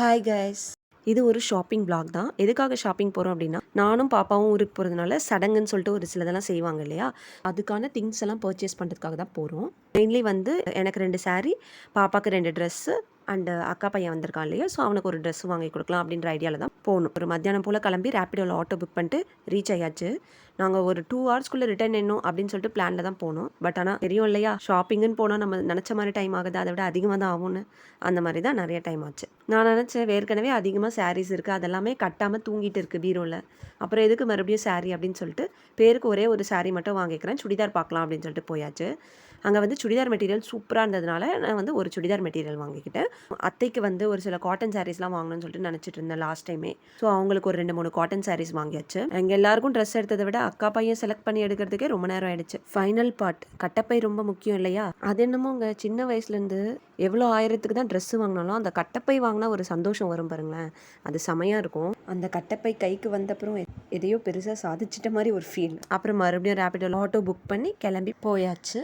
Hi guys, இது ஒரு shopping black தான். எதுக்காக ஷாப்பிங் போகிறோம் அப்படின்னா, நானும் பாப்பாவும் ஊருக்கு போகிறதுனால சடங்குன்னு சொல்லிட்டு ஒரு சிலதெல்லாம் செய்வாங்க இல்லையா, அதுக்கான திங்ஸ் எல்லாம் பர்ச்சேஸ் பண்ணுறதுக்காக தான் போகிறோம். மெயின்லி வந்து எனக்கு 2 saree, பாப்பாவுக்கு 2 ட்ரெஸ்ஸு அண்டு அக்கா பையன் வந்திருக்கான் இல்லையா, ஸோ அவனுக்கு ஒரு ட்ரெஸ் வாங்கி கொடுக்கலாம் அப்படின்ற ஐடியாவில் தான் போகணும். ஒரு மத்தியானம் போல் கிளம்பி ரேப்பிடோவில் ஆட்டோ புக் பண்ணிட்டு ரீச் ஆயாச்சு. நாங்கள் ஒரு 2 ஹவர்ஸ்க்குள்ளே ரிட்டர்ன் என்னணும் அப்படின்னு சொல்லிட்டு பிளானில் தான் போனோம். பட் ஆனால் தெரியும் இல்லையா, ஷாப்பிங்குன்னு போனால் நம்ம நினச்ச மாதிரி டைம் ஆகுது, அதை விட அதிகமாக தான் ஆகும்னு. அந்த மாதிரி தான் நிறைய டைம் ஆச்சு. நான் நினச்சேன் ஏற்கனவே அதிகமாக சாரீஸ் இருக்குது, அதெல்லாமே கட்டாமல் தூங்கிட்டு இருக்குது பீரோவில், அப்புறம் எதுக்கு மறுபடியும் சாரீ அப்படின்னு சொல்லிட்டு பேருக்கு ஒரே ஒரு சாரீ மட்டும் வாங்கிக்கிறேன், சுடிதார் பார்க்கலாம் அப்படின்னு சொல்லிட்டு போயாச்சு. அங்கே வந்து சுடிதார் மெட்டீரியல் சூப்பராக இருந்ததுனால நான் வந்து ஒரு சுடிதார் மெட்டீரியல் வாங்கிக்கிட்டேன். அத்தைக்கு வந்து ஒரு சில காட்டன் சாரீஸ்லாம் வாங்கணும்னு சொல்லிட்டு நினச்சிட்டு இருந்தேன் லாஸ்ட் டைமே. ஸோ அவங்களுக்கு ஒரு 2-3 காட்டன் சாரீஸ் வாங்கியாச்சு. எங்கள் எல்லாருக்கும் ட்ரெஸ் எடுத்ததை விட அக்கா பையன் செலக்ட் பண்ணி எடுக்கிறதுக்கே ரொம்ப நேரம் ஆயிடுச்சு. ஃபைனல் பார்ட், கட்டப்பை ரொம்ப முக்கியம் இல்லையா, அது என்னமோங்க சின்ன வயசுலேருந்து எவ்வளோ ஆயிரத்துக்கு தான் ட்ரெஸ்ஸு வாங்கினாலும் அந்த கட்டப்பை வாங்கினா ஒரு சந்தோஷம் வரும் பாருங்களேன், அது செமையாக இருக்கும். அந்த கட்டப்பை கைக்கு வந்தப்புறம் எதையோ பெருசாக சாதிச்சிட்ட மாதிரி ஒரு ஃபீல். அப்புறம் மறுபடியும் ரேப்பிடோ ஆட்டோ புக் பண்ணி கிளம்பி போயாச்சு.